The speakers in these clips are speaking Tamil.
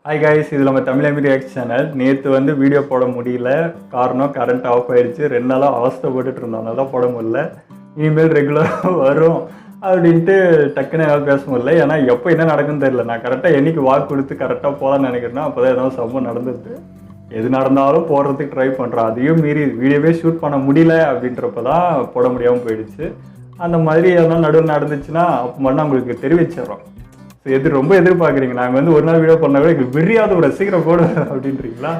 ஹாய் கைஸ், இது நம்ம தமிழ் எம்பி ரியாக்ட் சேனல். நேற்று வந்து வீடியோ போட முடியல. காரணம் கரண்ட் ஆஃப் ஆயிடுச்சு. 2 நாளாக அவஸ்தைப்பட்டுட்டு இருந்தோம், அதனால போட முடியல. இனிமேல் ரெகுலராக வரும் அப்படின்ட்டு டக்குன்னு எதாவது பேச முடியல. ஏன்னா எப்போ என்ன நடக்குன்னு தெரியல. நான் கரெக்டாக என்னைக்கு வாக்கு கொடுத்து கரெக்டாக போகலான்னு நினைக்கிறேன்னா அப்போ தான் ஏதாவது சம்பவம் நடந்துருது. எது நடந்தாலும் போடுறதுக்கு ட்ரை பண்ணுறோம். அதையும் மீறி வீடியோவே ஷூட் பண்ண முடியல அப்படின்றப்ப தான் போட முடியாமல் போயிடுச்சு. அந்த மாதிரி எதனா நடுவில் நடந்துச்சுன்னா அப்போ மட்டும் உங்களுக்கு தெரிவிச்சிடறோம். ரொம்ப எதிர்பார்க்குறீங்க. நாங்கள் வந்து ஒரு நாள் வீடியோ பண்ணாவே எங்களுக்கு விரியாத ஒரு சீக்கிரம் போட அப்படின்றீங்களா?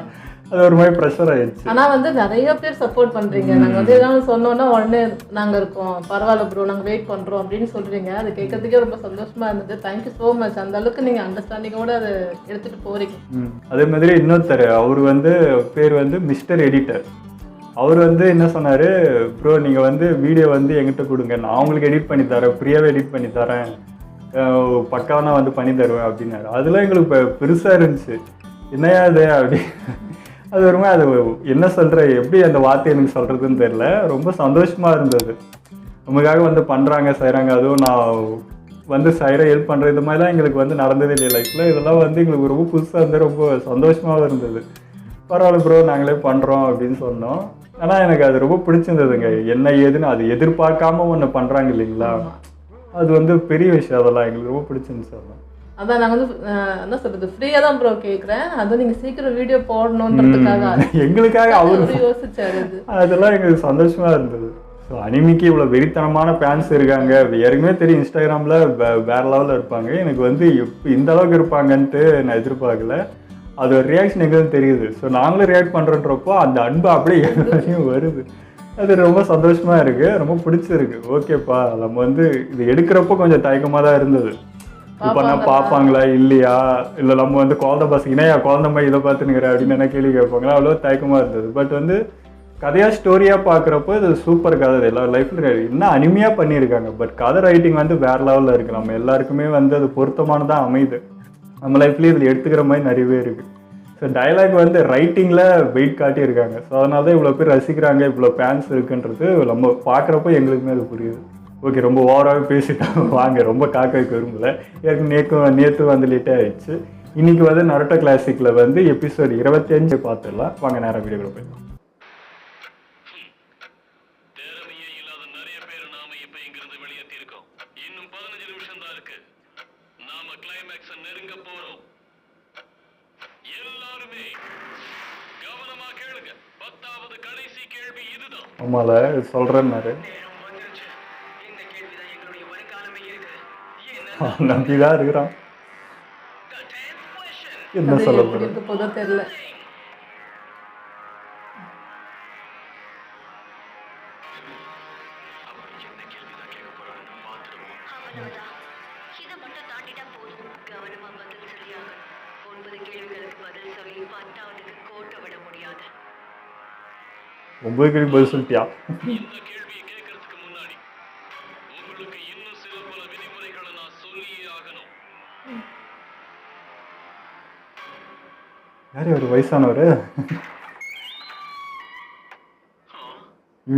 அது ஒரு மாதிரி ப்ரெஷர் ஆயிடுச்சு. ஆனால் வந்து நிறைய பேர் சப்போர்ட் பண்ணுறீங்க. நாங்கள் வந்து எதாவது சொன்னோன்னா உடனே நாங்கள் இருக்கோம், பரவாயில்ல ப்ரோ, நாங்கள் வெயிட் பண்ணுறோம் அப்படின்னு சொல்கிறீங்க. அது கேட்கறதுக்கே ரொம்ப சந்தோஷமாக இருந்தது. Thank you so much. அந்த அளவுக்கு நீங்கள் அண்டர்ஸ்டாண்டிங்கோடு அதை எடுத்துகிட்டு போகிறீங்க. அதே மாதிரி இன்னொருத்தர், அவர் வந்து பேர் வந்து மிஸ்டர் எடிட்டர். அவர் வந்து என்ன சொன்னார், ப்ரோ நீங்கள் வந்து வீடியோ வந்து எங்கிட்ட கொடுங்க, நான் உங்களுக்கு எடிட் பண்ணி தரேன், ஃப்ரீயாகவே எடிட் பண்ணி தரேன், பக்காவாக வந்து பண்ணி தருவேன் அப்படின்னாரு. அதெல்லாம் எங்களுக்கு இப்போ பெருசாக இருந்துச்சு. என்னையா அது அப்படி அது வருமா, அது என்ன சொல்கிற, எப்படி அந்த வார்த்தை எனக்கு சொல்கிறதுன்னு தெரில. ரொம்ப சந்தோஷமாக இருந்தது. நமக்காக வந்து பண்ணுறாங்க, செய்கிறாங்க. அதுவும் நான் வந்து செய்கிற ஹெல்ப் பண்ணுற இது மாதிரிலாம் எங்களுக்கு வந்து நடந்ததே இல்லை லைஃப்பில். இதெல்லாம் வந்து எங்களுக்கு ரொம்ப புதுசாக இருந்து ரொம்ப சந்தோஷமாகவும் இருந்தது. பரவாயில்ல ப்ரோ, நாங்களே பண்ணுறோம் அப்படின்னு சொன்னோம். ஆனால் எனக்கு அது ரொம்ப பிடிச்சிருந்ததுங்க. என்ன ஏதுன்னு அது எதிர்பார்க்காம ஒன்று பண்ணுறாங்க இல்லைங்களா, அது வந்து பெரிய விஷயம். அதெல்லாம் எங்களுக்கு ரொம்ப பிடிச்சிருந்துச்சு. அதான் நான் வந்து என்ன சொல்கிறது, ஃப்ரீயாக தான் ப்ரோ கேட்குறேன். அதுவும் நீங்கள் சீக்கிரம் வீடியோ போடணுன்றதுக்காக எங்களுக்காக அவர் யோசிச்சாரு. அதெல்லாம் எங்களுக்கு சந்தோஷமாக இருந்தது. ஸோ அனிமிக்கு இவ்வளோ வெறித்தனமான ஃபேன்ஸ் இருக்காங்க. ஏற்கனவே தெரியும் இன்ஸ்டாகிராமில் வேறு லெவலில் இருப்பாங்க. எனக்கு வந்து இந்த அளவுக்கு இருப்பாங்கன்ட்டு நான் எதிர்பார்க்கல. அது ஒரு ரியாக்ஷன் எங்களுக்கு தெரியுது. ஸோ நாங்களும் ரியாக்ட் பண்ணுறன்றப்போ அந்த அன்பு அப்படியே எல்லாரையும் வருது. அது ரொம்ப சந்தோஷமாக இருக்குது, ரொம்ப பிடிச்சிருக்கு. ஓகேப்பா, நம்ம வந்து இது எடுக்கிறப்போ கொஞ்சம் தயக்கமாக தான் இருந்தது. இப்போ நான் பார்ப்பாங்களா இல்லையா, இல்லை நம்ம வந்து குழந்தை பசங்க இணையா குழந்தை மாதிரி இதை பார்த்துனுங்கிற அப்படின்னு என்ன கேள்வி கேட்பாங்களா, அவ்வளோ தயக்கமாக இருந்தது. பட் வந்து கதையாக ஸ்டோரியாக பார்க்குறப்போ இது சூப்பர் கதை. எல்லாரும் லைஃப்பில் என்ன அனிமையாக பண்ணியிருக்காங்க. பட் கதை ரைட்டிங் வந்து வேறு லெவலில் இருக்குது. நம்ம எல்லாருக்குமே வந்து அது பொருத்தமானதாக அமையுது. நம்ம லைஃப்லேயே இதில் எடுத்துக்கிற மாதிரி நிறையவே இருக்குது. ஸோ டைலாக் வந்து ரைட்டிங்கில் வெயிட் காட்டியிருக்காங்க. ஸோ அதனால தான் இவ்வளோ பேர் ரசிக்கிறாங்க, இவ்வளோ ஃபேன்ஸ் இருக்குன்றது நம்ம பார்க்குறப்போ எங்களுக்குமே அது புரியுது. ஓகே, ரொம்ப ஓவராகவே பேசிட்டாங்க. வாங்க, ரொம்ப காக்க வைக்க விரும்பல. ஏற்கனவே நேற்று வந்து லேட்டே ஆயிடுச்சு. இன்றைக்கி வந்து நருட்டோ கிளாசிக்கில் வந்து எபிசோடு 25 பார்த்துடலாம். வாங்க, நேரம் வீடியோக்குள்ள போயிடலாம். ஆமால சொல்கிறேன்னாரு. நம்பிதான் இருக்கிறான். என்ன சொல்ல போதோ தெரியல. ஒன்பது கேள்வி பதில் சொல்லிட்டியா? யாரு ஒரு வயசானவர்?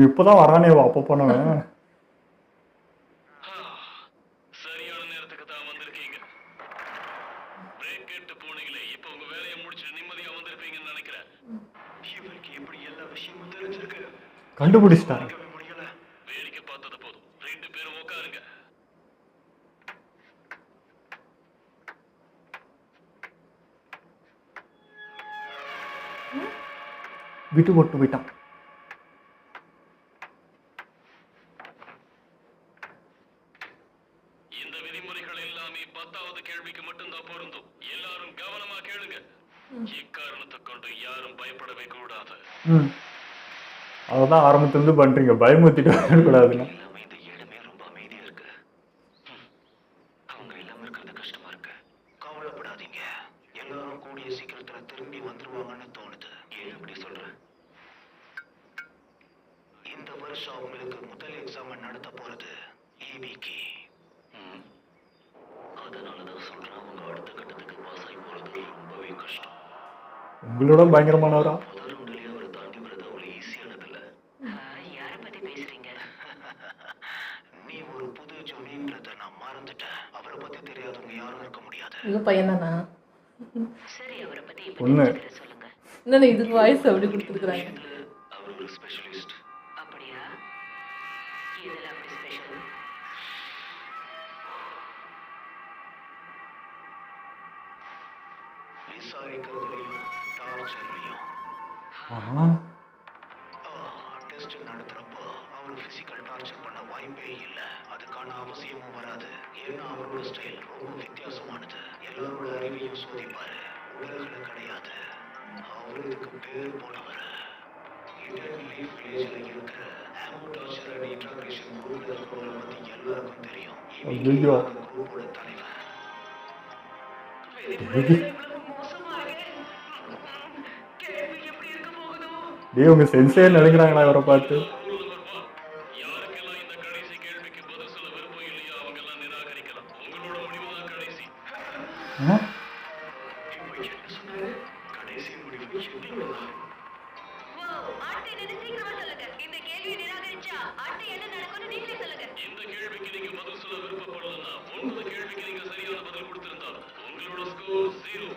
இப்பதான் வரானே, அப்போ போனவன். கண்டுபிடிச்சிட்டாங்க. விட்டு போட்டு போயிட்டான். இந்த விதிமுறைகள் எல்லாமே 10வது கேள்விக்கு மட்டும்தான் பொருந்தும். எல்லாரும் கவனமா கேளுங்க. இக்காரணத்தை கொண்டு யாரும் பயப்படவே கூடாது. அதான் ஆரம்பத்திலிருந்து பண்றீங்க, பயமுத்திட்டு வரக்கூடாதுன்னு. உங்களோட பயங்கரமானவரா? இது பையன் தானா? சரி, அவரை பத்தி இப்ப ஒன்று தெரிஞ்சுக்கிற சொல்லுங்க. இன்னொன்று இதுக்கு வாய்ஸ் அப்படி கொடுத்துருக்குறாங்க. அவர் ஒரு ஸ்பெஷலிஸ்ட். அப்படியா? இதுல அப்படி ஸ்பெஷல்? விசாரிக்கிறதுலையும் டார்ச்சர்லையும். ஆ டெஸ்ட் நடத்துறப்போ அவர் பிசிக்கல் டார்ச்சர் பண்ண வாய்ப்பே இல்லை. அதுக்கான அவசியமும் வராது. ஏன்னா அவரோட ஸ்டைல் ரொம்ப வித்தியாசமானது. எல்லாரோட அறிவையும் சோதிப்பாரு. உடல்களை கிடையாது. அவரு இதுக்கு பேர் போனவர். இடன் லீஃப் வில்லேஜில் இருக்கிற ஆமோ டார்ச்சர் அண்ட் இன்ட்ராக்ரேஷன் குரூப்ல இருக்கிறவரை பத்தி எல்லாருக்கும் தெரியும். ஐயோ அந்த குரூப்போட தலைவர். டே உங்க சென்சே நடுங்கிறாங்களா இவரை பார்த்து? யாருக்கெல்லாம் இந்த கடைசி கேள்விக்கு பதில் சொல்ல விருப்பம் இல்லையோ அவங்கெல்லாம் நிராகரிக்கலாம். உங்களோட முடிவு தான் கடைசி. ஆ? இப்ப என்ன சொன்னாரு? கடைசி முடிவு எங்களோடதான். ஆண்டி, நின்னு சீக்கிரமா சொல்லுங்க. இந்த கேள்வியை நிராகரிச்சா ஆண்டி என்ன நடக்கும்னு நீங்களே சொல்லுங்க. இந்த கேள்விக்கு நீங்க பதில் சொல்ல விருப்பப்படலன்னா 9 கேள்விக்கு நீங்க சரியான பதில் கொடுத்திருந்தா உங்களோட ஸ்கோர் 0.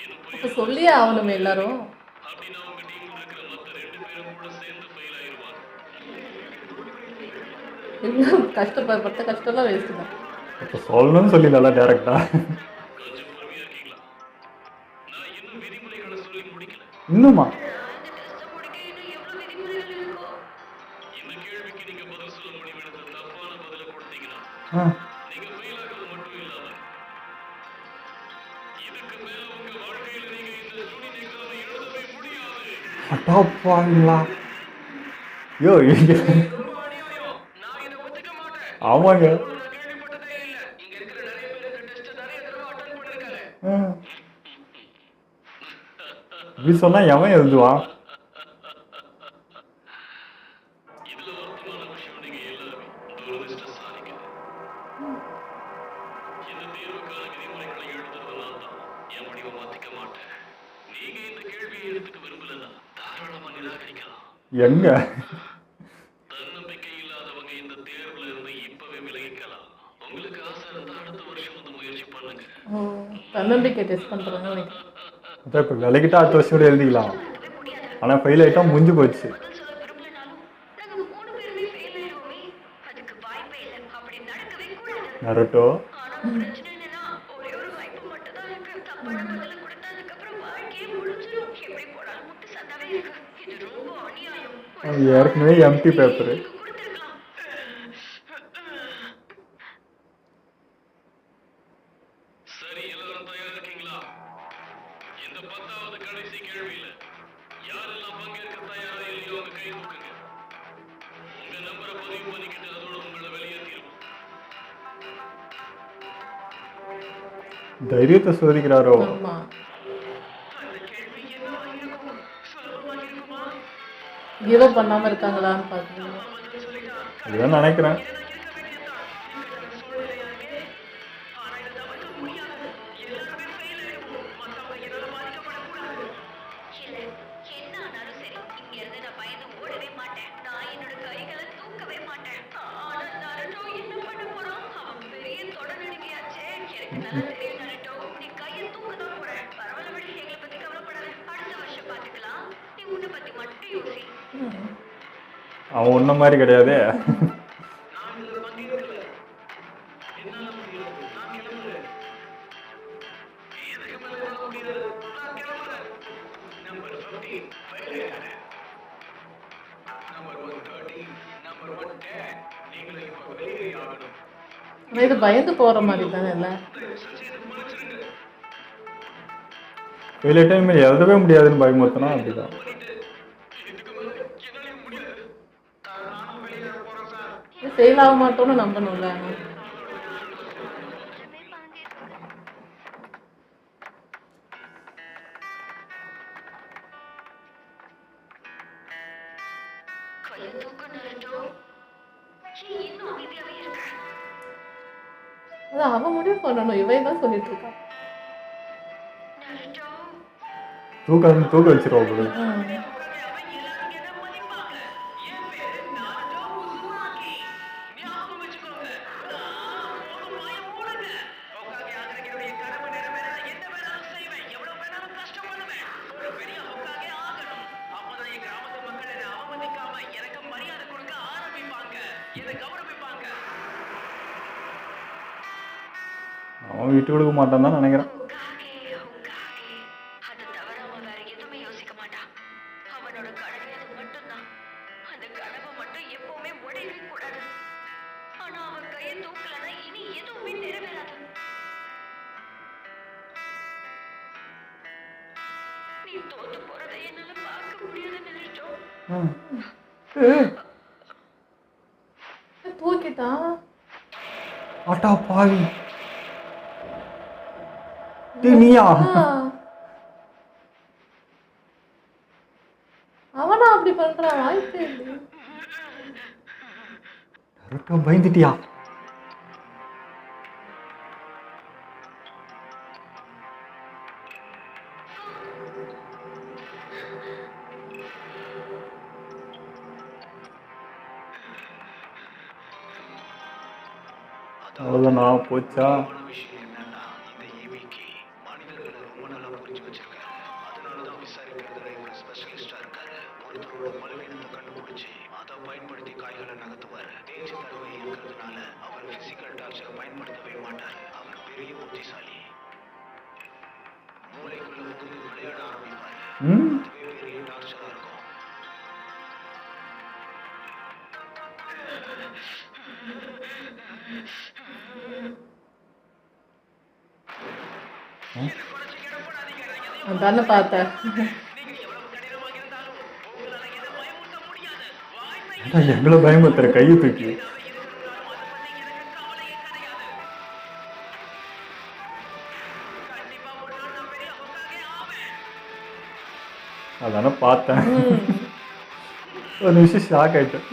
இன்னும் அப்போ புரியுதா? சொல்லியே ஆகணுமே எல்லாரும். அப்படின்னா உங்க டீம்ல இருக்கிற மத்த 2 பேரும் கூட சேர்ந்து ஃபெயில் ஆயிருவாங்க. எல்லாம் கஷ்டப்பட்ட கஷ்டம்லாம் வேஸ்ட்டு தான். இப்போ சொல்லணும்னு சொல்லிடலாம் டேரக்டா. கொஞ்சம் பொறுமையா இருக்கீங்களா? நான் இன்னும் விதிமுறைகளை சொல்லி முடிக்கல. இன்னுமா? இந்த டெஸ்ட் முடிக்க இன்னும் எவ்வளவு விதிமுறைகள் இருக்கும்? இந்த கேள்விக்கு நீங்க பதில் சொல்ல முடிவெடுத்து தப்பான பதில கொடுத்தீங்கன்னா ஆ நீங்க ஃபெயில் ஆகிறது மட்டும் இல்லாம இதுக்கு மேல உங்க வாழ்க்கையில நீங்க இந்த ஸ்டூடெண்ட் எக்ஸாமை எழுதவே முடியாது. அட்டாப்பாங்களா? யோ ரொம்ப அநியாயம். நான் இதை ஒத்துக்க மாட்டேன். ஆமாங்க. நான் கேள்விப்பட்டதே இல்ல. இங்க இருக்கிற நிறைய பேர் இந்த டெஸ்ட் நிறைய தடவை அட்டெண்ட் பண்ணிருக்காங்க. ஆ. இப்படி சொன்னா எவன் எழுதுவான்? இதுல வருத்தமான விஷயம் நீங்க எல்லாருமே துரதிர்ஷ்டசாலிங்க. இந்த தேர்வுக்கான விதிமுறைகளை எழுதுறது நான் தான். என் முடிவை மாத்திக்க மாட்டேன். நீங்க இந்த கேள்வியை எடுத்துக்க விரும்பலன்னா தாராளமா நிராகரிக்கலாம். எங்க? தன்னம்பிக்கை இல்லாதவங்க இந்த தேர்வுல இருந்து இப்பவே விலகிக்கலாம். உங்களுக்கு ஆசை இருந்தா அடுத்த வருஷம் வந்து முயற்சி பண்ணுங்க. ஓ, தன்னம்பிக்கை டெஸ்ட் பண்ணுறாங்க நினைக்கிறேன். அதான் இப்போ விலகிட்டா அடுத்த வருஷம் கூட எழுதிக்கலாம். ஆனால் ஃபெயில் ஆகிட்டா முடிஞ்சு போச்சு. பதில் சொல்ல விரும்பலனாலும் நாங்க 3 பேருமே ஃபெயில் ஆயிடுவோமே. அதுக்கு வாய்ப்பே இல்லை. அப்படி நடக்கவே கூடாது. நருட்டோ ஆனா பிரச்சனை என்னன்னா ஒரே ஒரு வாய்ப்பு மட்டும் தான் இருக்கு. தப்பான பதில கொடுத்தா அதுக்கப்புறம் வாழ்க்கையே முடிஞ்சிடும். எப்படி போனாலும் முட்டு சந்தாவே இருக்கு. இது ரொம்ப அநியாயம். அது ஏற்கனவே எம்டி பேப்பரு. இதுக்கு கொடுத்திருக்கலாம். சரி, எல்லாரும் தயாரா இருக்கீங்களா? இந்த 10வது கடைசி கேள்வியில யாரெல்லாம் பங்கேற்க தயாரா இல்லையோ அவங்க கை தூக்குங்க. உங்க நம்பரை பதிவு பண்ணிக்கிட்டு அதோட உங்களை வெளியேற்றிடுவோம். தைரியத்தை சோதிக்கிறாரோ? ஆமாம். அந்த கேள்வி என்னவா இருக்கும்? சுலபமா இருக்குமா? கிவ் அப் பண்ணாமல் இருக்காங்களான்னு பார்க்கணும். பதில் சொல்லிட்டா அதுதான் நினைக்கிறேன். இருக்க வேண்டியதுதான். இக்கட்டான சூழ்நிலையா இருக்கு. ஆனா இதை தவிர்க்க முடியாது. எல்லாருமே ஃபெயில் ஆயிடுவோம். மத்தவங்க என்னால பாதிக்கப்படக்கூடாது. இல்ல, என்ன ஆனாலும் சரி, இங்க இருந்து நான் பயந்து ஓடவே மாட்டேன். நான் என்னோட கைகளை தூக்கவே மாட்டேன். ஆனா நருட்டோ என்ன பண்ண போறான்? அவன் பெரிய தொடர்நடிகையாச்சே. எனக்கு நல்லா தெரியும் நருட்டோ. நீ கையை தூக்க தான் போற. பரவாயில்ல விடு, எங்களை பத்தி கவலைப்படாத. அடுத்த வருஷம் பாத்துக்கலாம். நீ உன்னை பத்தி மட்டும் யோசி. அவன் ஒன்ன மாதிரி கிடையாதே. நான் இதுல பங்கேற்கல. என்னால முடியாது. நான் கிளம்புறேன். இதுக்கு மேல என்னால முடியாது. நான் கிளம்புறேன். நம்பர் 15 ஃபெயில் ஆயிட்டாரு. நம்பர் 130, நம்பர் 110 நீங்களும் இப்ப வெளியே ஆகணும். ஆனால் இது பயந்து போகிற மாதிரி தானே இல்லை? தயவு செஞ்சு இதை மறைச்சிருங்க. ஃபெயில் ஆகிட்டா இனிமேல் எழுதவே முடியாதுன்னு பயமுறுத்தினா அப்படிதான். இதுக்கு மேல என்னால முடியாது. நானும் வெளியே போறேன் சார். இது ஃபெயில் ஆக மாட்டோம்னு நம்பணும்ல. ஆனால் கையை தூக்க நருட்டோ. ஏன் இன்னும் அமைதியாவே இருக்க? அது அவன் முடிவு பண்ணணும். இவன் தான் சொல்லிட்டு இருக்கான். நருட்டோ, தூக்க வச்சிருவோம் போல. அவன் விட்டு கொடுக்க மாட்டான் தான் நினைக்கிறேன். உங்காகே உங்காகே அதை தவிர அவன் வேற எதுவுமே யோசிக்க மாட்டான். அவனோட கனவே அது மட்டும்தான். அந்த கனவை மட்டும் எப்பவுமே உடையவே கூடாது. ஆனா அவன் கையை தூக்கலன்னா இனி எதுவுமே நிறைவேறாது. நீ தோத்து போறதை என்னால பார்க்க முடியாதுன்னு நினைச்சோம். தூக்கிட்டான். ஆட்டா பாவி. நீயா அவனா அப்படி பண்றான்? வாய்ப்பே இல்லை. பயந்துட்டியா? அவ்வளோதான் நான் போச்சா? விஷயம் என்னன்னா இந்த ஈவிக்கு மனிதர்களை ரொம்ப நல்லா புரிஞ்சு வச்சிருக்காரு. அதனாலதான் விசாரிக்கிறதுல இவர் ஸ்பெஷலிஸ்டா இருக்காரு. ஒருத்தரோட பலவீனத்தை கண்டுபிடிச்சு அதை பயன்படுத்தி காய்களை நகர்த்துவாரு. தேய்ச்சி தருவை இருக்கிறதுனால அவர் பிசிக்கல் டார்ச்சரை பயன்படுத்தவே மாட்டார். அவர் பெரிய புத்திசாலி. மூளைக்குள்ள புகுந்து விளையாட ஆரம்பிப்பாரு. அதுவே பெரிய டார்ச்சரா இருக்கும். அதானே பார்த்தேன். எங்களை பயமுத்துற கையை தூக்கி. அதானே பார்த்தேன். ஒரு நிமிஷம் ஷாக் ஆயிட்டேன்.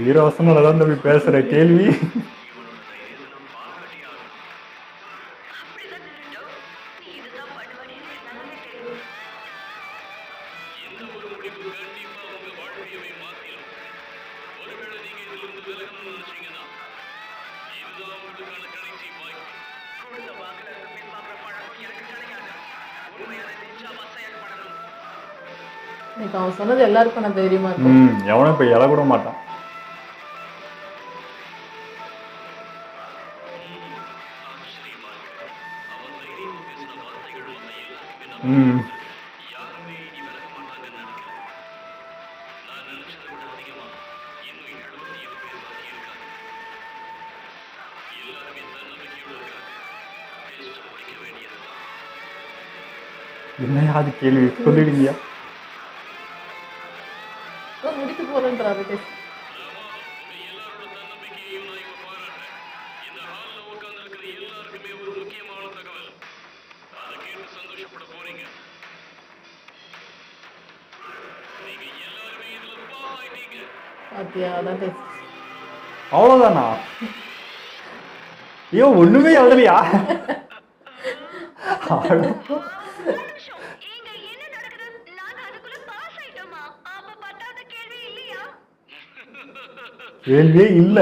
வீரவசனால தான் தம்பி பேசுற கேள்வி. இப்போ அவன் சொன்னது எல்லாருக்கும் நான் தைரியமா இருக்கும். எவனும் இப்போ இலை கூட மாட்டான். என்னையா அது கேள்வி சொல்லிடுங்கயா. முடிக்க போறேன்றாரு. அவ்வளவுதானா? ஐயோ ஒண்ணுமே எழுதலையா? கேள்வியே இல்ல.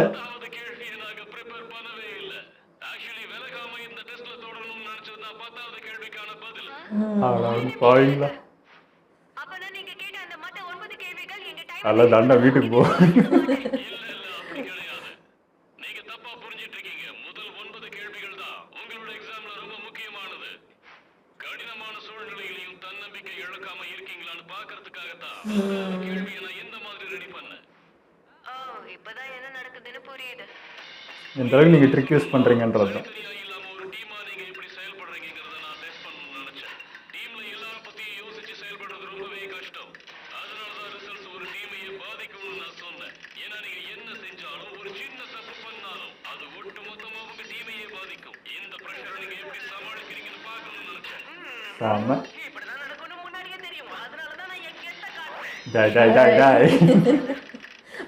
அல்ல தாண்டா வீட்டுக்கு போ. எந்த அளவுக்கு நீங்க ட்ரிக் யூஸ் பண்றீங்கன்றது தான்.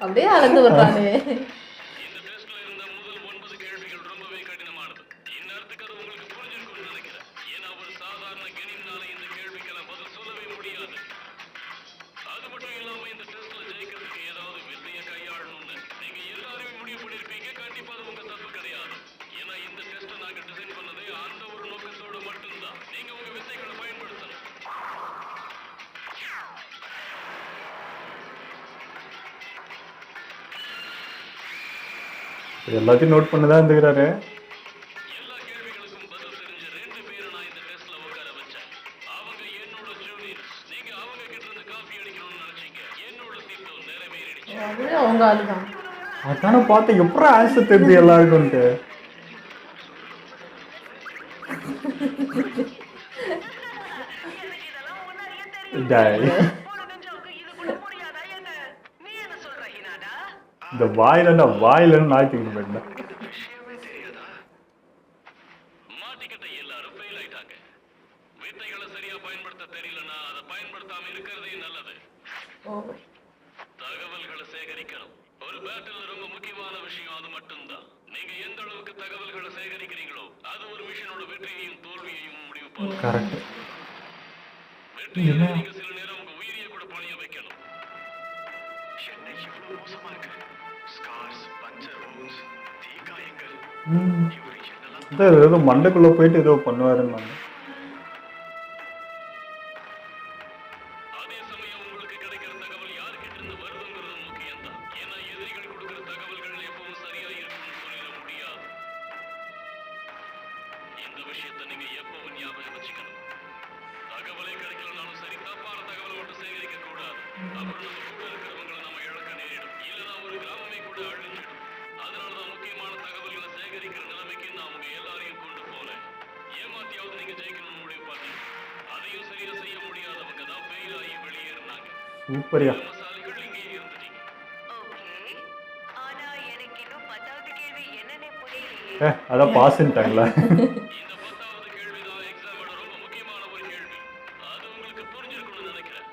அப்படியே அளந்து வர்றானே. எல்லாத்தையும் நோட் பண்ணி தான் இருந்துக்கிறாரு. எல்லா கேள்விகளுக்கும் பதில் தெரிஞ்ச 2 பேரை நான் இந்த டெஸ்ட்ல உட்கார வச்சேன். அவங்க என்னோட ஜூனியர்ஸ். நீங்க அவங்க கிட்ட இருந்து காப்பி அடிக்கணும்னு நினைச்சீங்க. என்னோட திட்டம் நிறைவேறிடுச்சு. அதுவே அவங்க ஆளுதான். அதானே பார்த்தேன் எப்படி ஆன்சர் தெரிஞ்சு எல்லாருக்கும்ட்டு. இதெல்லாம் முன்னாடியே தெரியும். டேய், போன நெஞ்சவுக்கு இது கூட புரியாதா என்ன? நீ என்ன சொல்ற ஹினாடா? இந்த வாயிலன்னு நாய்த்திக்கிட்டு போயிட்டேன். விஷயமே தெரியாதா? மாட்டிக்கிட்ட எல்லாரும் ஃபெயில் ஆயிட்டாங்க. வித்தைகளை சரியா பயன்படுத்த தெரியலனா அதை பயன்படுத்தாம இருக்கிறதே நல்லது. ஓ, தகவல்களை சேகரிக்கணும். ஒரு பேட்டில் ரொம்ப முக்கியமான விஷயம் அது மட்டும்தான். நீங்க எந்த அளவுக்கு தகவல்களை சேகரிக்கிறீங்களோ அது ஒரு மிஷனோட வெற்றியையும் தோல்வியையும் முடிவு பண்ணும். கரெக்ட். வெற்றியை நீங்க சில நேரம் உங்க உயிரியை கூட பணிய வைக்கணும். என்ன இவ்வளவு மோசமா இருக்கு? Scars, puncture wounds, தீக்காயங்கள். இவரு என்னெல்லாம் ஏதோ மண்டைக்குள்ள போயிட்டு ஏதோ பண்ணுவாருன்னு. அதே சமயம் உங்களுக்கு கிடைக்கிற தகவல் யார்கிட்ட இருந்து வருதுங்கிறது முக்கியம்தான். ஏன்னா எதிரிகள் கொடுக்கிற தகவல்கள் எப்பவும் சரியா இருக்கும்னு சொல்லிட முடியாது. இந்த விஷயத்தை நீங்க எப்பவும் ஞாபகம் வச்சுக்கணும். தகவலே கிடைக்கலனாலும் சரி, தப்பான தகவலை மட்டும் சேகரிக்க கூடாது. அப்புறம் நம்ம கூட இருக்கிறவங்களை நம்ம இழக்க நேரிடும். இல்லைன்னா ஒரு கிராமமே கூட அழிஞ்சிடும். அதனாலதான் முக்கியமான தகவல்களை சேகரிக்கிற நிலைமைக்கு நான் உங்க எல்லாரையும் கொண்டு போறேன். ஏமாத்தியாவது நீங்க ஜெயிக்கணும்னு முடிவு பண்ணீங்க. அதையும் சரியா செய்ய முடியாதவங்க தான் ஃபெயில் ஆகி வெளியேறினாங்க. சூப்பரியா. திறமைசாலிகள் இங்கேயே இருந்துட்டீங்க. ஓகே, ஆனா எனக்கு இன்னும் 10வது கேள்வி என்னன்னே புரியலையே. அதான் பாஸ்ன்ட்டாங்களா? இந்த 10வது கேள்விதான் எக்ஸாமோட ரொம்ப முக்கியமான ஒரு கேள்வி. அது உங்களுக்கு புரிஞ்சிருக்கும்னு நினைக்கிறேன்.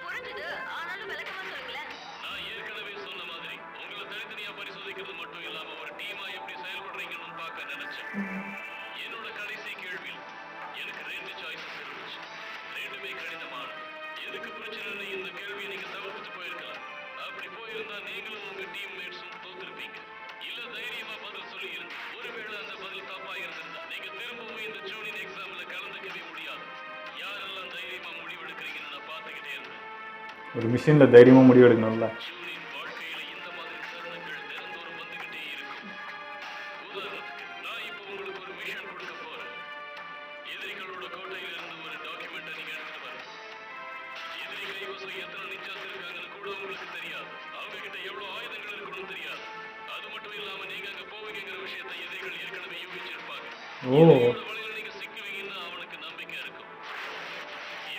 புரிஞ்சுது, ஆனாலும் விளக்கமா சொல்லுங்களேன். நான் ஏற்கனவே சொன்ன மாதிரி உங்களை தனித்தனியா பரிசோதிக்கிறது மட்டும் இல்லாம ஒரு டீமா எப்படி செயல்படுறீங்கன்னு பார்க்க நினைச்சேன். என்னோட கடைசி கேள்வியில் எனக்கு 2 சாய்ஸஸ் இருந்துச்சு. 2மே கடினமான. எதுக்கு பிரச்சனை இந்த கேள்வியை நீங்க தவிர்த்துட்டு போயிருக்கலாம். அப்படி போயிருந்தா நீங்களும் உங்க டீம்மேட்ஸும் தோத்துருப்பீங்க. இல்ல தைரியமா பதில் சொல்லி இருந்து ஒருவேளை அந்த பதில் தப்பா இருந்திருந்தா நீங்க திரும்பவும் இந்த ஜூனியர் எக்ஸாம்ல கலந்துக்கவே முடியாது. யாரெல்லாம் தைரியமா முடிவெடுக்கிறீங்கன்னு நான் பார்த்துக்கிட்டே இருந்தேன். ஒரு மிஷின்ல தைரியமா முடிவெடுக்கணும்ல. ஜூனியர் வாழ்க்கையில இந்த மாதிரி தருணங்கள் தினந்தோறும் வந்துகிட்டே இருக்கும். உதாரணத்துக்கு நான் இப்போ உங்களுக்கு ஒரு மிஷன் கொடுக்க போறேன். எதிரிகளோட கோட்டையில இருந்து ஒரு டாக்குமெண்ட்டை நீங்க எடுத்துட்டு வரணும். எதிரி கைவசம் எத்தனை நிச்சாஸ் இருக்காங்கன்னு கூட உங்களுக்கு தெரியாது. அவங்க கிட்ட எவ்வளவு ஆயுதங்கள் இருக்குன்னு தெரியாது. அது மட்டும் இல்லாம நீங்க அங்க போவீங்கிற விஷயத்தை எதிரிகள் ஏற்கனவே யூகிச்சிருப்பாங்க. எதிரியோட வலையில நீங்க சிக்குவீங்கன்னு அவனுக்கு நம்பிக்கை இருக்கும்.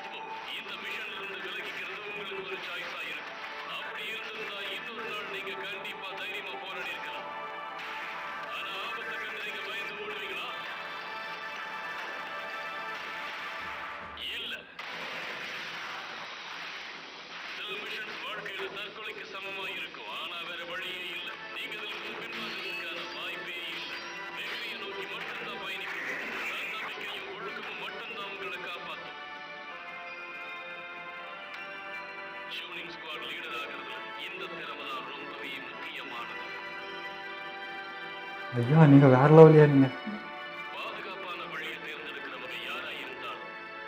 இப்போ இந்த மிஷன்ல இருந்து விலகிக்கிறது உங்களுக்கு ஒரு சாய்ஸா இருக்கும். அப்படி இருந்திருந்தா இன்னொரு நாள் நீங்க கண்டிப்பா தைரியமா போராடி இருக்கலாம். ஆனா ஆபத்தை கண்டு நீங்க பயந்து ஓடுவீங்களா? இல்ல. சில மிஷன்ஸ் வாழ்க்கையில தற்கொலைக்கு சமமா இருக்கும். ஆனா வேற வழியே இல்ல. நீங்க இதுல இருந்து பின்வாங்குறதுக்கான வாய்ப்பே இல்ல. வெற்றியை நோக்கி மட்டும்தான் பயணிக்கணும். தன்னம்பிக்கையும் ஒழுக்கமும் மட்டும்தான் உங்களை காப்பாற்றும். ஷூட்டிங் ஸ்குவாட் லீடர் ஆகிறதுல இந்த திறமை தான் ரொம்பவே முக்கியமானது. ஐயா நீங்க வேற லெவலியா நீங்க. பாதுகாப்பான வழியை தேர்ந்தெடுக்கிறவங்க யாரா இருந்தாலும்,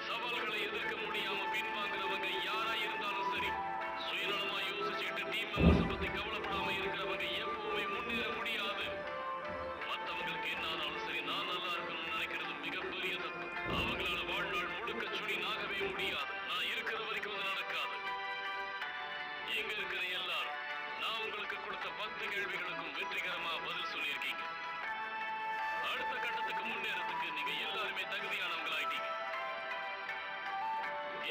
சவால்களை எதிர்க்க முடியாம பின்வாங்குறவங்க யாரா இருந்தாலும் சரி, சுயநலமா யோசிச்சுட்டு டீம் மெம்பர்ஸை பத்தி கவலைப்படாம இருக்கிறவங்க எப்பவுமே முன்னேற முடியாது. மத்தவங்களுக்கு என்ன ஆனாலும் சரி, நான் நல்லா இருக்கணும்னு நினைக்கிறது மிகப்பெரிய தப்பு. அவங்களால வாழ்நாள் முழுக்க சுடினாகவே முடியாது. நான் இருக்கிற வரைக்கும் அது நடக்காது. இங்க இருக்கிற எல்லாரும் நான் உங்களுக்கு கொடுத்த 10 கேள்விகளுக்கும் வெற்றிகரமா பதில் சொல்லியிருக்கீங்க. அடுத்த கட்டத்துக்கு முன்னேறதுக்கு நீங்க எல்லாருமே தகுதியானவங்களாயிட்டீங்க.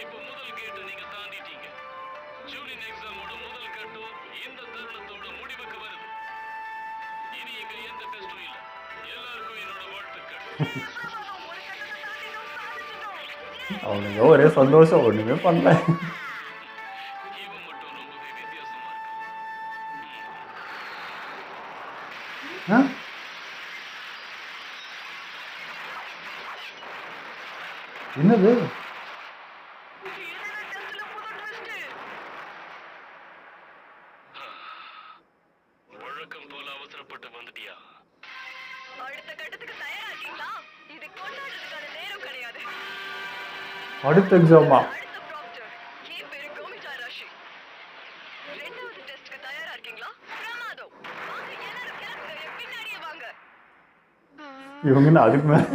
இப்போ முதல் கேட்டை நீங்க தாண்டிட்டீங்க. ஜூனியர் எக்ஸாமோட முதல் கட்டம் இந்த தருணத்தோட முடிவுக்கு வருது. இனி இங்க எந்த டெஸ்டும் இல்ல. எல்லாருக்கும் என்னோட வாழ்த்துக்கள். அவனுங்க ஒரே சந்தோஷம், ஒண்ணுமே பண்ணல. இவன் மட்டும் ரொம்பவே வித்தியாசமா இருக்கு. ஆ? என்னது? வழக்கம் போல அவசரப்பட்டு வந்துட்டியா? அடுத்த கட்டத்துக்கு தயாரா இருக்கீங்களா? இது கொண்டாடுறதுக்கான நேரம் கிடையாது. அடுத்த எக்ஸாமா? அடுத்த ப்ராம்ப்டர் என் பேரு கோமிதா ராஷி. 2வது டெஸ்ட்க்கு தயாரா இருக்கீங்களா? பிரமாதம். வாங்க எல்லாரும் இவங்கன்னு அதுக்கு மேலே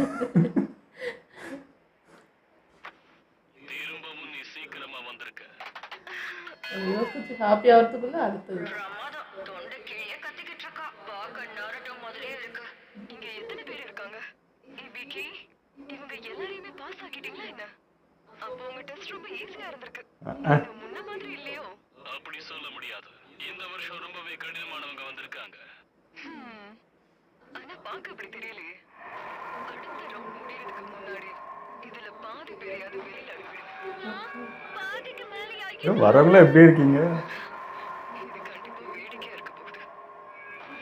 திரும்பவும் நீ சீக்கிரமா வந்திருக்க. யோசிச்சு ஹாப்பி ஆகிறதுக்குள்ள அடுத்தது பிரமாதம். தொண்டை கிழிய கத்திக்கிட்டு இருக்கா. பார்க்க நருட்டோ மாதிரியே இருக்கு. இங்க எத்தனை பேர் இருக்காங்க? விக்கி, இவங்க எல்லாரையுமே பாஸ் ஆக்கிட்டீங்களா என்ன? அப்போ உங்க டெஸ்ட் ரொம்ப ஈஸியா இருந்திருக்கு. இது முன்ன மாதிரி இல்லையோ? அப்படி சொல்ல முடியாது. இந்த வருஷம் ரொம்பவே கடினமானவங்க வந்திருக்காங்க. ஆனா பார்க்க அப்படி தெரியலையே. அடுத்த ரவுண்ட் முடியறதுக்கு முன்னாடி இதுல பாதி பேரையாவது வெளியில அனுப்பிடுங்க. பாதிக்கு மேலேயா? வரவங்களா எப்படி இருக்கீங்க? இது கண்டிப்பா வேடிக்கையா இருக்க போகுது.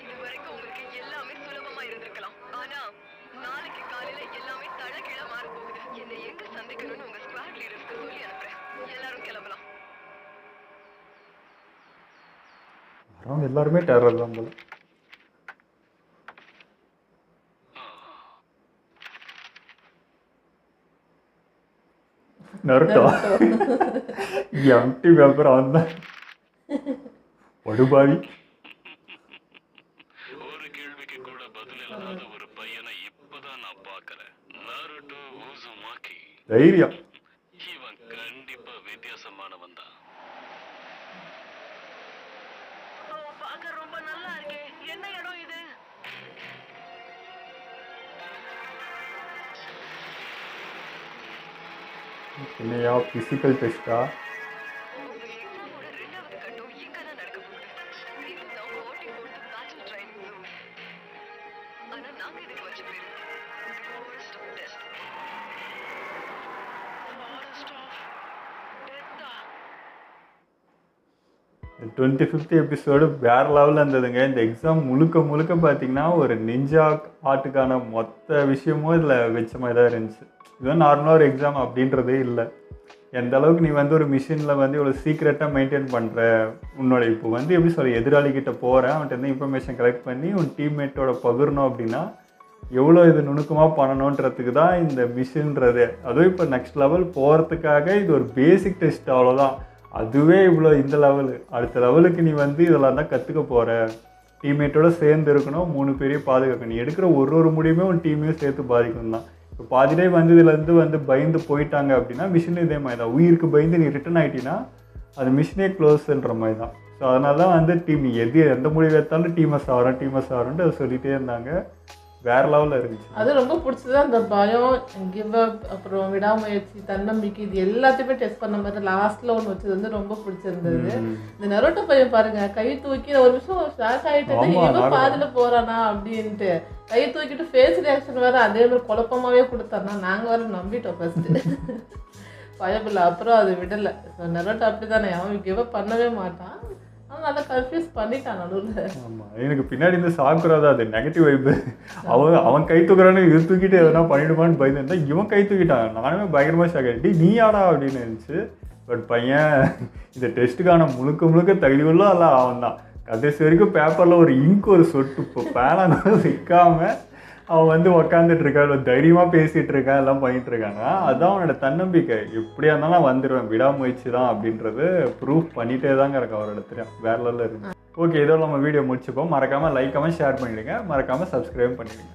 இது வரைக்கும் உங்களுக்கு எல்லாமே சுலபமா இருந்திருக்கலாம். ஆனா நாளைக்கு காலையில எல்லாமே தலகீழ மாற போகுது. என்னை எங்க சந்திக்கணும்னு உங்க ஸ்குவாட் லீடர்ஸ்க்கு சொல்லி அனுப்புறேன். எல்லாரும் கிளம்பலாம். வரவங்க எல்லாருமே டெரர் தான் போல. நருட்டோ எம்டி பேப்பர் அவன் தான் படுபாவி. ஒரு கேள்விக்கு கூட பதில் இல்லாத ஒரு பையனை இப்பதான் நான் பார்க்கறேன். நாருட்டோ ஊசுமாக்கி. தைரியம். இவன் கண்டிப்பா வித்தியாசமானவன் தான். பார்க்க ரொம்ப நல்லா இருக்கே. என்ன இடம் இது? என்னையா பிசிக்கல் டெஸ்டா? உங்க எக்ஸாமோட ரெண்டாவது கட்டம் இங்கதான் நடக்க போகுது. இதுதான் 44th battle training zone. ஆனா நாங்க இதுக்கு வச்ச பேரு Forest of Death. Forest of Death. 25th episode வேற லெவலில் இருந்ததுங்க. இந்த எக்ஸாம் முழுக்க முழுக்க பார்த்தீங்கன்னா ஒரு நிஞ்சா ஆர்ட்டுக்கான மொத்த விஷயமும் இதில் வச்ச மாதிரி தான் இருந்துச்சு. இதுதான் நார்மலாக ஒரு எக்ஸாம் அப்படின்றதே இல்லை. எந்த அளவுக்கு நீ வந்து ஒரு மிஷினில் வந்து இவ்வளோ சீக்ரெட்டாக மெயின்டைன் பண்ணுற, உன்னோட இப்போ வந்து எப்படி சொல்ல எதிராளிகிட்ட போகிற அவன்கிட்ட வந்து இன்ஃபர்மேஷன் கலெக்ட் பண்ணி உன் டீம்மேட்டோட பகிரணும் அப்படின்னா எவ்வளோ இது நுணுக்கமாக பண்ணணுன்றதுக்கு தான் இந்த மிஷின்றது. அதுவும் இப்போ நெக்ஸ்ட் லெவல் போகிறதுக்காக இது ஒரு பேசிக் டெஸ்ட் அவ்வளோதான். அதுவே இவ்வளோ இந்த லெவலு. அடுத்த லெவலுக்கு நீ வந்து இதெல்லாம் தான் கற்றுக்க போகிற. டீம்மேட்டோட சேர்ந்து இருக்கணும், 3 பேரையும் பாதுகாக்கணும். நீ எடுக்கிற ஒரு முடிவுமே உன் டீமையும் சேர்த்து பாதிக்கணும் தான். இப்போ பாதி டைம் வந்து இதுலேருந்து வந்து பயந்து போயிட்டாங்க அப்படின்னா மிஷின் இதே மாதிரி தான். உயிருக்கு பயந்து நீ ரிட்டர்ன் ஆகிட்டீங்கன்னா அது மிஷினே க்ளோஸ்ன்ற மாதிரி தான். ஸோ அதனால தான் வந்து டீம் எந்த முடிவு எடுத்தாலும் டீமஸ் ஆகிறோன்ட்டு அதை சொல்லிகிட்டே இருந்தாங்க. வேறு லெவலில் இருந்துச்சு. அது ரொம்ப பிடிச்சது. அந்த பயம், கிவ் அப், அப்புறம் விடாமுயற்சி, தன்னம்பிக்கை, இது எல்லாத்தையுமே டெஸ்ட் பண்ண மாதிரி லாஸ்ட்டில் ஒன்று வச்சது வந்து ரொம்ப பிடிச்சிருந்தது. இந்த நருட்டோ பையன் பாருங்க, கை தூக்கி ஒரு நிமிஷம் ஷாக் ஆகிட்டு இவன் பாதியில் போகிறானா அப்படின்ட்டு கை தூக்கிட்டு ஃபேஸ் ரியாக்ஷன் வேறு அதே மாதிரி குழப்பமாகவே கொடுத்தாருனா நாங்கள் வேறு நம்பிட்டோம் ஃபஸ்ட்டு பயமில்லை. அப்புறம் அது விடலை. நருட்டோ அப்படி தானே, அவன் கிவ் அப் பண்ணவே மாட்டான். ஆனால் நல்லா கன்ஃபியூஸ் பண்ணிட்டான் நடுவில். ஆமாம், எனக்கு பின்னாடி இந்த சாக்குறா தான் அது நெகட்டிவ் வைப்பு. அவன் கை தூக்குறான்னு இது தூக்கிட்டு எதனா பண்ணிடுவான்னு பயந்து இருந்தா இவன் கை தூக்கிட்டான். நானுமே பயங்கரமாக ஷாக் ஆகிட்டு நீ ஆடா அப்படின்னு இருந்துச்சு. பட் பையன் இந்த டெஸ்ட்டுக்கான முழுக்க தகுதியுள்ள எல்லாம் அவன் தான். கடைசி வரைக்கும் பேப்பரில் ஒரு இங்க் ஒரு சொட்டு இப்போ பேனாக வைக்காமல் அவன் வந்து உக்காந்துட்டு இருக்கான், தைரியமாக பேசிகிட்டு இருக்கான், எல்லாம் பண்ணிட்டு இருக்காங்க. அதுதான் அவனோட தன்னம்பிக்கை. எப்படியா இருந்தாலும் நான் வந்துடுவேன், விடாமுயற்சி தான் அப்படின்றது ப்ரூஃப் பண்ணிகிட்டே தாங்க இருக்கு அவரோட தெரியும். வேற லெவலில் இருக்கு. ஓகே, இதோட நம்ம வீடியோ முடிச்சுப்போம். மறக்காமல் லைக், கமெண்ட், ஷேர் பண்ணிவிடுங்க. மறக்காமல் சப்ஸ்கிரைப் பண்ணிவிடுங்க.